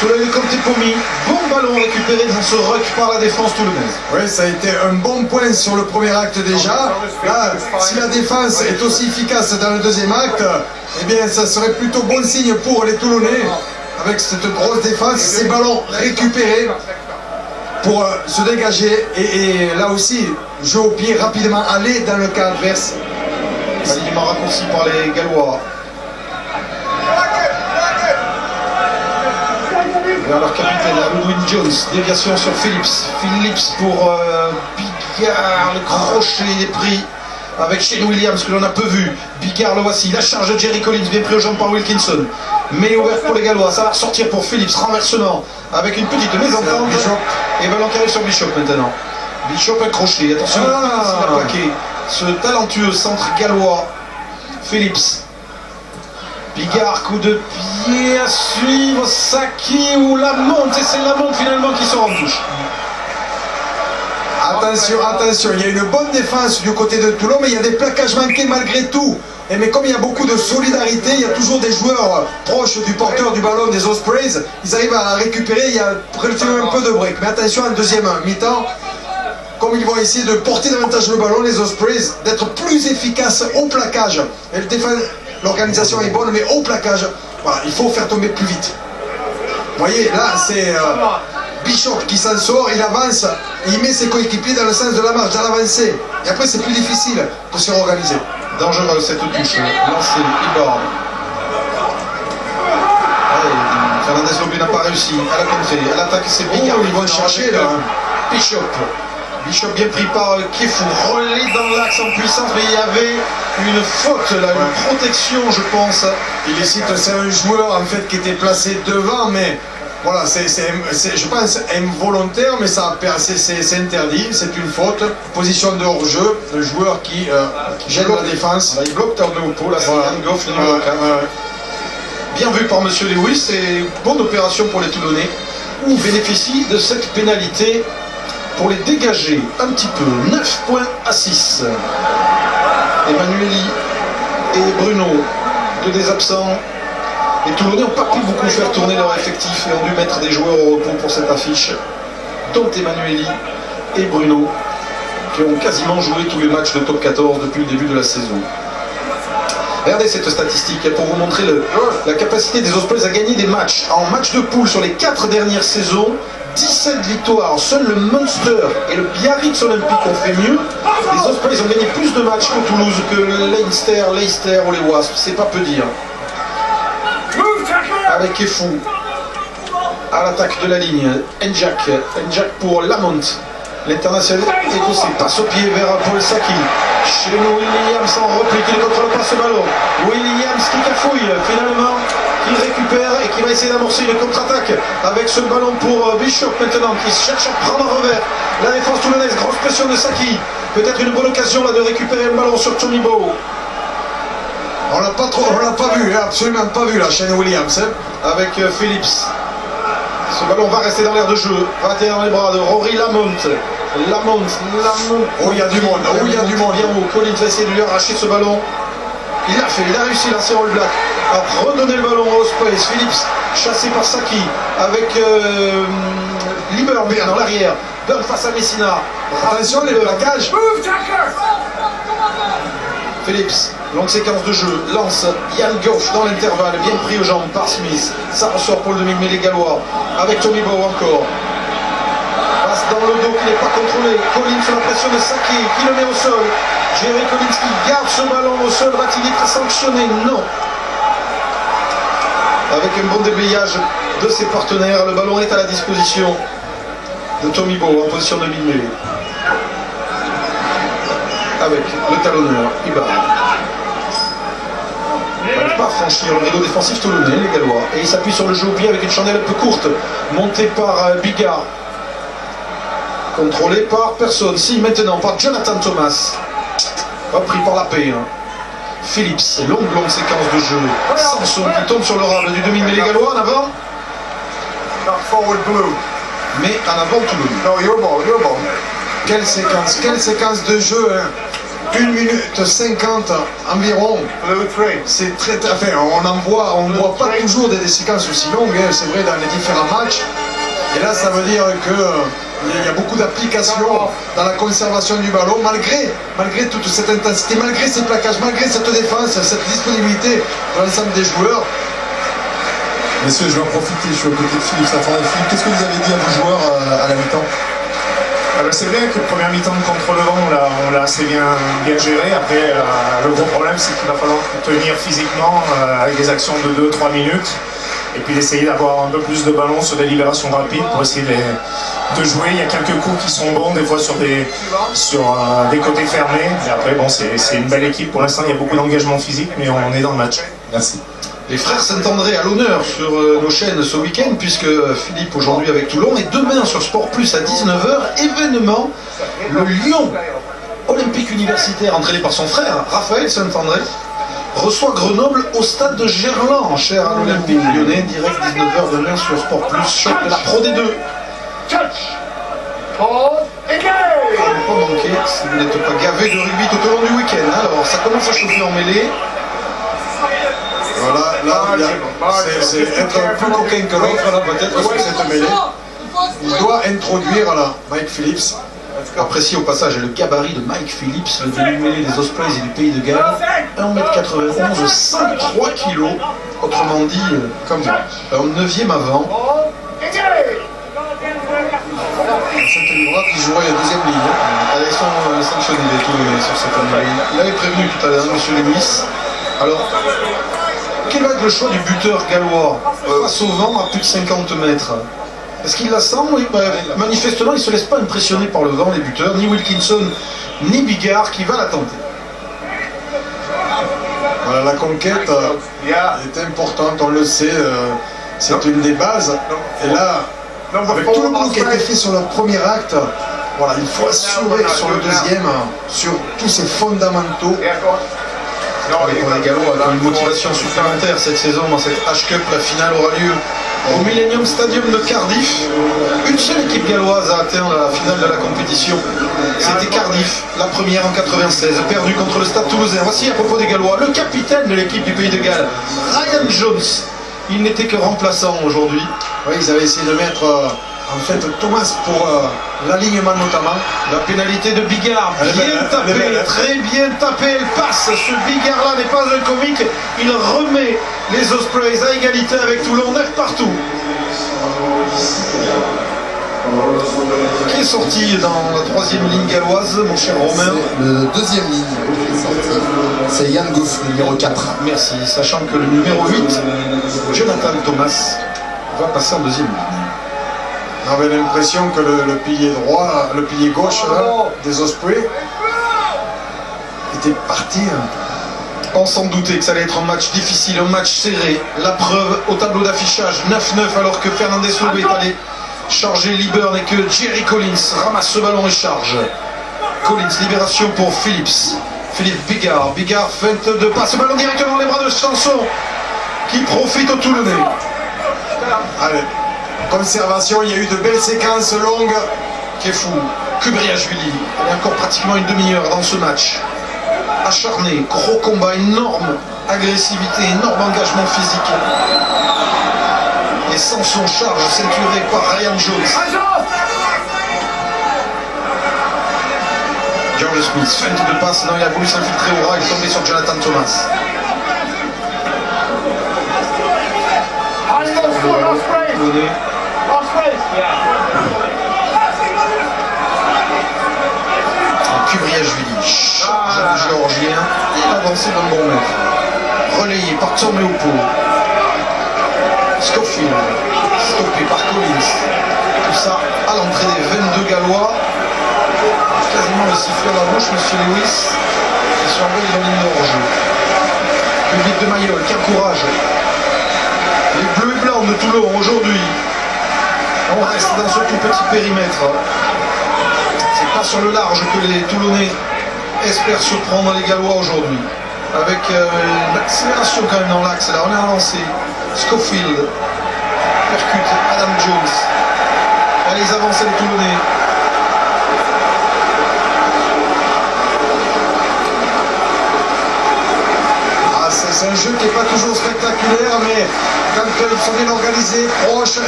Sous l'œil de Conte Pomi, bon ballon récupéré dans ce ruck par la défense toulonnaise. Oui, ça a été un bon point sur le premier acte déjà. Là, si la défense est aussi efficace dans le deuxième acte, eh bien, ça serait plutôt bon signe pour les Toulonnais. Avec cette grosse défense, ces ballons récupérés pour se dégager et là aussi, jouer au pied rapidement, aller dans le cas adverse. Alignement raccourci par les Gallois. Vers leur capitaine, Ludwig Jones, déviation sur Phillips. Phillips pour Bigard, le crochet il est pris avec Shane Williams que l'on a peu vu. Bigard le voici, la charge de Jerry Collins, bien pris aux jambes par Wilkinson. Mais ouvert pour les Gallois, ça va ressortir pour Phillips, renversement avec une petite mésentente. Et ballon qui arrive sur Bishop maintenant. Bishop accroché, attention, il a plaqué ce talentueux centre gallois. Phillips. Bigard, coup de pied à suivre, Saki ou Lamont, et c'est Lamont finalement qui sort en touche. Attention, attention, il y a une bonne défense du côté de Toulon, mais il y a des plaquages manqués malgré tout. Et mais comme il y a beaucoup de solidarité, il y a toujours des joueurs proches du porteur du ballon des Ospreys, ils arrivent à récupérer, il y a relativement un peu de break. Mais attention, en deuxième mi-temps, comme ils vont essayer de porter davantage le ballon, les Ospreys, d'être plus efficaces au plaquage. Et l'organisation est bonne, mais au plaquage, voilà, il faut faire tomber plus vite. Vous voyez, là, c'est Bishop qui s'en sort, il avance, il met ses coéquipiers dans le sens de la marche, dans l'avancée. Et après, c'est plus difficile de se réorganiser. Dangereux cette touche, lancé, Ibar. Fernandez Lobé n'a pas réussi à la contrer, à l'attaque c'est Bigard. Ils vont le chercher là. Bishop. Bishop bien pris par Kefou, relais dans l'axe en puissance, mais il y avait une faute là, une protection je pense. Illicite, c'est un joueur en fait qui était placé devant, mais voilà, c'est je pense involontaire, mais c'est interdit, c'est une faute. Position de hors-jeu, le joueur qui gêne la défense. Il bloque Tarnopo, là c'est Yann Goff, le numéro 4. Bien vu par Monsieur Lewis, et bonne opération pour les Toulonnais, où bénéficient de cette pénalité pour les dégager un petit peu. 9 points à 6. Emmanueli et Bruno, deux des absents. Les Toulonnais n'ont pas pu beaucoup faire tourner leur effectif et ont dû mettre des joueurs au repos pour cette affiche, dont Emmanueli et Bruno, qui ont quasiment joué tous les matchs de top 14 depuis le début de la saison. Regardez cette statistique pour vous montrer la capacité des Ospreys à gagner des matchs. En match de poule sur les 4 dernières saisons, 17 victoires. Seul le Munster et le Biarritz Olympique ont fait mieux. Les Ospreys ont gagné plus de matchs que Toulouse, que Leinster, Leicester ou les Wasps. C'est pas peu dire. Avec Kefou à l'attaque de la ligne. Njak pour Lamont. L'international écossais passe au pied vers Paul Saki. Chez Williams en repli qui ne contrôle pas ce ballon. Williams qui cafouille finalement, qui récupère et qui va essayer d'amorcer une contre-attaque avec ce ballon pour Bishop maintenant qui cherche à prendre un revers. La défense toulonnaise, grosse pression de Saki. Peut-être une bonne occasion là de récupérer un ballon sur Tommy Bow. On l'a pas vu, absolument pas vu là, Shane Williams. Avec Phillips. Ce ballon va rester dans l'air de jeu, va atterrir dans les bras de Rory Lamont. Oh, il y a du monde, oh, il y a du monde. Bien haut, Collins va essayer de lui arracher ce ballon. Il a réussi là, c'est All Black à redonner le ballon aux Ospreys. Phillips chassé par Saki avec Lieber dans l'arrière. Burn face à Messina. Attention les plaquages. Phillips, longue séquence de jeu, lance Yann Goff dans l'intervalle, bien pris aux jambes par Smith. Ça ressort pour le demi-mêlée gallois, avec Tommy Bow encore. Passe dans le dos qui n'est pas contrôlé. Collins sous la pression de Saki, qui le met au sol. Jerry Collins qui garde ce ballon au sol, va-t-il être sanctionné? Non. Avec un bon déblayage de ses partenaires, le ballon est à la disposition de Tommy Bow en position de demi-mêlée. Avec le talonneur Ibar. Ils n'arrivent pas à franchir le rideau défensif toulonnais, les Gallois. Et il s'appuie sur le jeu au pied avec une chandelle un peu courte, montée par Bigard. Contrôlé par personne. Si, maintenant par Jonathan Thomas. Repris par la paix. Phillips, longue séquence de jeu. Samson qui tombe sur le rame du demi-mêlée gallois en avant. Mais en avant Toulon. Quelle séquence de jeu, hein. 1 minute 50 environ. C'est très, enfin, on ne voit pas toujours des séquences aussi longues, hein, c'est vrai, dans les différents matchs. Et là, ça veut dire qu'il y a beaucoup d'applications dans la conservation du ballon, malgré toute cette intensité, malgré ces plaquages, malgré cette défense, cette disponibilité de l'ensemble des joueurs. Messieurs, je vais en profiter, je suis aux côtés de Philippe Safran. Philippe, qu'est-ce que vous avez dit à vos joueurs à la mi-temps? C'est vrai que première mi-temps contre le vent, on l'a assez bien géré. Après, le gros problème, c'est qu'il va falloir tenir physiquement avec des actions de 2-3 minutes. Et puis d'essayer d'avoir un peu plus de ballon sur des libérations rapides pour essayer de jouer. Il y a quelques coups qui sont bons, des fois sur des côtés fermés. Et après, bon, c'est une belle équipe. Pour l'instant, il y a beaucoup d'engagement physique, mais on est dans le match. Merci. Les frères Saint-André à l'honneur sur nos chaînes ce week-end, puisque Philippe aujourd'hui avec Toulon, et demain sur Sport Plus à 19h, événement, le Lyon Olympique Universitaire, entraîné par son frère Raphaël Saint-André, reçoit Grenoble au stade de Gerland, cher à l'Olympique lyonnais, direct 19h demain sur Sport Plus, choc de la Pro D2. Ne pas manquer si vous n'êtes pas gavé de rugby tout au long du week-end. Alors, ça commence à chauffer en mêlée. Voilà, là, c'est être plus coquin que l'autre, là, peut-être, sur cette mêlée. Il doit introduire, là, Mike Phillips. Appréciez au passage le gabarit de Mike Phillips, le demi-mêlée des Ospreys et du Pays de Galles. 1m91, 103 kg, autrement dit, comme un 9e avant. Cette livre qui jouera la deuxième ligne. Elles sont sanctionnées les Toulonnais sur cette année. Il avait prévenu tout à l'heure, M. Lewis. Alors, quel va être le choix du buteur gallois face au vent à plus de 50 mètres? Est-ce qu'il la sent? Oui, manifestement, il ne se laisse pas impressionner par le vent, les buteurs, ni Wilkinson, ni Bigard, qui va la tenter. Voilà, la conquête est importante, on le sait, c'est une des bases. Et là, avec tout le boulot qui a été fait sur le premier acte, voilà, il faut assurer sur le deuxième, sur tous ces fondamentaux. Pour les Gallois, avec une motivation supplémentaire cette saison dans cette H-Cup, la finale aura lieu au Millennium Stadium de Cardiff. Une seule équipe galloise a atteint la finale de la compétition. C'était Cardiff, la première en 96, perdue contre le Stade Toulousain. Voici à propos des Gallois, le capitaine de l'équipe du Pays de Galles, Ryan Jones. Il n'était que remplaçant aujourd'hui. Oui, ils avaient essayé de mettre en fait Thomas pour l'alignement notamment. La pénalité de Bigard, bien tapé, très bien tapé, elle passe. Ce Bigard-là n'est pas un comique. Il remet les Ospreys à égalité avec Toulon, 9 partout. Qui est sorti dans la troisième ligne galloise, mon cher Romain? Le deuxième ligne qui est sorti, c'est Yann Goff, numéro 4. Merci, sachant que le numéro 8, Jonathan Thomas, va passer en deuxième ligne. On avait l'impression que le pilier droit, le pilier gauche là, des Ospreys était parti. On s'en doutait que ça allait être un match difficile, un match serré. La preuve au tableau d'affichage, 9-9, alors que Fernandez Lobo est allé charger Liburn et que Jerry Collins ramasse ce ballon et charge. Collins, libération pour Phillips. Philippe Bigard. Bigard, feinte de passe, ce ballon directement dans les bras de Sanson qui profite au Toulonnais. Allez, conservation, il y a eu de belles séquences longues. Qui est fou. Kubriashvili, il y a encore pratiquement une demi-heure dans ce match. Acharné, gros combat, énorme agressivité, énorme engagement physique. Et Sanson charge ceinturé par Ryan Jones. George Smith, feinte de passe, non, il a voulu s'infiltrer au ras, il est tombé sur Jonathan Thomas. Kubriashvili charge le géorgien et avancé d'un bon mètre. Relayé par Tormeopo. Scofield, stoppé par Collins. Tout ça à l'entrée des 22 Gallois. Quasiment le sifflet à la bouche, monsieur Lewis, qui surveille la ligne de hors-jeu. Public de Mayol qui encourage les bleus et blancs de Toulon aujourd'hui. On reste dans ce tout petit périmètre. C'est pas sur le large que les Toulonnais espèrent surprendre les Gallois aujourd'hui. Avec une accélération quand même dans l'axe. Là, on est avancé. Scofield percute Adam Jones. Allez, ils avancent les Toulonnais. clubs sont bien organisés, proches.